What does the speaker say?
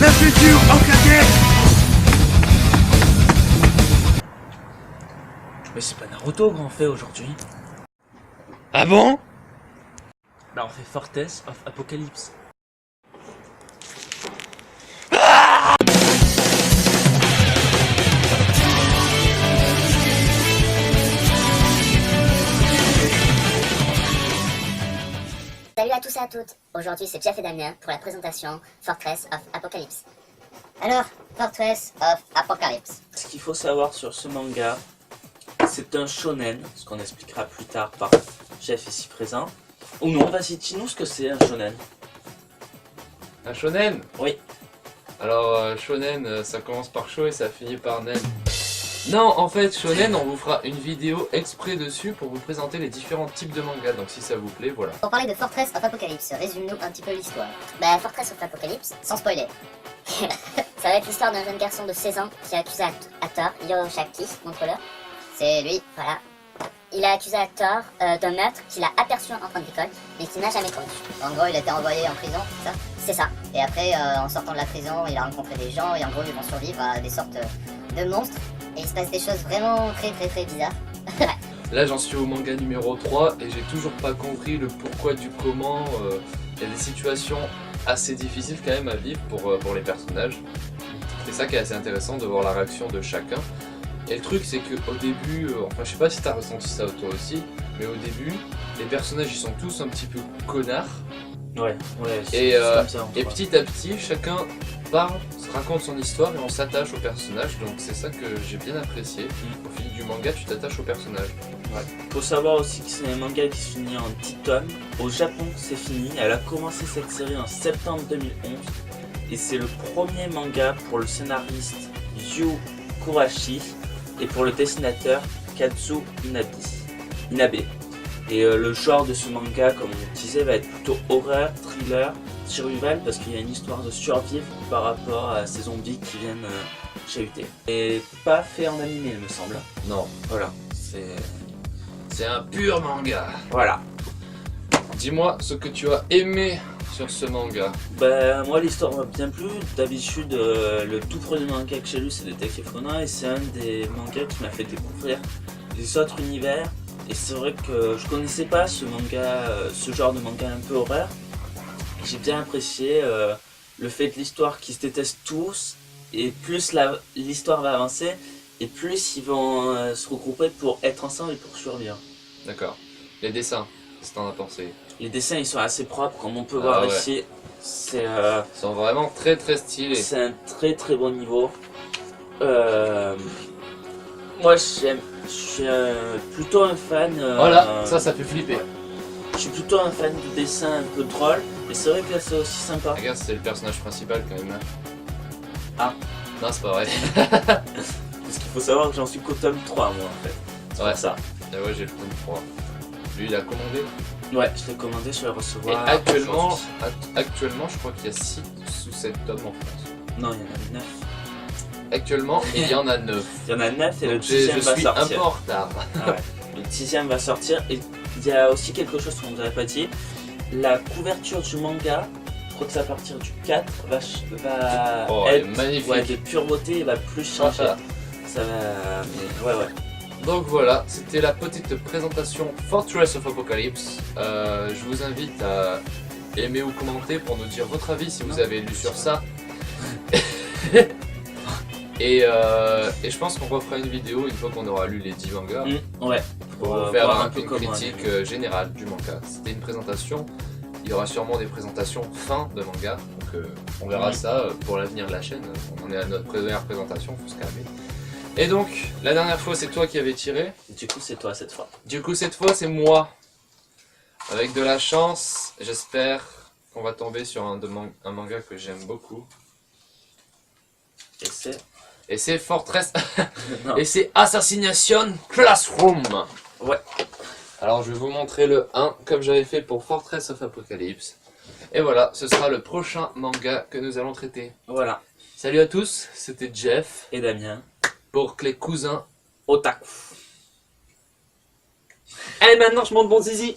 Le futur Hokage. Mais c'est pas Naruto qu'on fait aujourd'hui. Ah bon? Bah on fait Fortress of Apocalypse. Salut à tous et à toutes, aujourd'hui c'est Jeff et Damien pour la présentation Fortress of Apocalypse. Alors, Fortress of Apocalypse. Ce qu'il faut savoir sur ce manga, c'est un shonen, ce qu'on expliquera plus tard par Jeff ici présent. Ou non, vas-y, dis-nous ce que c'est un shonen. Un shonen? Oui. Alors, shonen, ça commence par show et ça finit par nen. Non, en fait, shonen, on vous fera une vidéo exprès dessus pour vous présenter les différents types de mangas. Donc si ça vous plaît, voilà. Pour parler de Fortress of Apocalypse, résume-nous un petit peu l'histoire. Bah, Fortress of Apocalypse, sans spoiler. Ça va être l'histoire d'un jeune garçon de 16 ans qui est accusé à tort, Yoroshaki, montre-le. C'est lui, voilà. Il est accusé à tort d'un meurtre qu'il a aperçu en train d'école, mais qu'il n'a jamais commis. En gros, il a été envoyé en prison, c'est ça? C'est ça. Et après, en sortant de la prison, il a rencontré des gens, et en gros, ils vont survivre à des sortes de monstres. Et il se passe des choses vraiment très bizarres. Là, j'en suis au manga numéro 3 et j'ai toujours pas compris le pourquoi du comment. Il y a des situations assez difficiles quand même à vivre pour les personnages. C'est ça qui est assez intéressant de voir la réaction de chacun. Et le truc c'est qu'au début, enfin je sais pas si t'as ressenti ça toi aussi, mais au début, les personnages ils sont tous un petit peu connards. Ouais. Et comme ça, et petit à petit, chacun parle, se raconte son histoire et on s'attache au personnage. Donc c'est ça que j'ai bien apprécié. Au fil du manga, tu t'attaches au personnage. Ouais. Faut savoir aussi que c'est un manga qui se finit en 10 tomes. Au Japon, c'est fini. Elle a commencé cette série en septembre 2011. Et c'est le premier manga pour le scénariste Yu Kurashi et pour le dessinateur Kazu Inabe. Et le genre de ce manga, comme on disait, va être plutôt horreur, thriller, survival, parce qu'il y a une histoire de survivre par rapport à ces zombies qui viennent chahuter. Et pas fait en animé, il me semble. Non, Voilà, c'est un pur manga. Voilà. Dis-moi ce que tu as aimé sur ce manga. Ben, moi l'histoire m'a bien plu. D'habitude, le tout premier manga que j'ai lu c'est Detective Conan et c'est un des mangas qui m'a fait découvrir les autres univers. Et c'est vrai que je connaissais pas ce manga, ce genre de manga un peu horreur. J'ai bien apprécié le fait de l'histoire qui se détestent tous et plus l'histoire va avancer et plus ils vont se regrouper pour être ensemble et pour survivre. D'accord. Les dessins, qu'est-ce que t'en as pensé? Les dessins ils sont assez propres comme on peut voir ouais. ici. C'est Ils sont vraiment très stylés. c'est un très bon niveau. Moi je suis plutôt un fan. Voilà, ça fait flipper. Je suis plutôt un fan du dessin un peu drôle, et c'est vrai que là c'est aussi sympa. Regarde, c'est le personnage principal quand même. Ah. Non, c'est pas vrai. Parce qu'il faut savoir que j'en suis qu'au tome 3 moi en fait. C'est Ouais. pour ça. Ah ouais, j'ai le tome 3. Lui, il a commandé. Ouais, je l'ai commandé, je vais le Et recevoir. actuellement, aujourd'hui. je crois qu'il y a 6 ou 7 tomes en France. Non, il y en a 9. Actuellement, il y en a 9. Il y en a 9 et le Donc, 10ème je va suis un peu sortir. en retard. Ah ouais. Le 10ème va sortir et il y a aussi quelque chose qu'on ne vous avait pas dit. La couverture du manga, je crois que c'est à partir du 4, va Oh, elle est être magnifique. ouais, de pure beauté et va plus changer. Ça va. Mais ouais. Donc voilà, c'était la petite présentation Fortress of Apocalypse. Je vous invite à aimer ou commenter pour nous dire votre avis si vous avez lu sur ça. Et je pense qu'on refera une vidéo une fois qu'on aura lu les 10 mangas Ouais. pour faire voir un peu une comment critique générale du manga. C'était une présentation, il y aura sûrement des présentations fin de manga, donc on verra ça pour l'avenir de la chaîne. On en est à notre première présentation, faut se calmer. Et donc, la dernière fois c'est toi qui avais tiré. Du coup, c'est toi cette fois. Du coup, cette fois, c'est moi. Avec de la chance, j'espère qu'on va tomber sur un manga que j'aime beaucoup. Et c'est Fortress. Non. Et c'est Assassination Classroom. Ouais. Alors, je vais vous montrer le 1, comme j'avais fait pour Fortress of Apocalypse. Et voilà, ce sera le prochain manga que nous allons traiter. Voilà. Salut à tous, c'était Jeff. Et Damien. Pour les cousins Otaku. Allez, maintenant je monte mon zizi.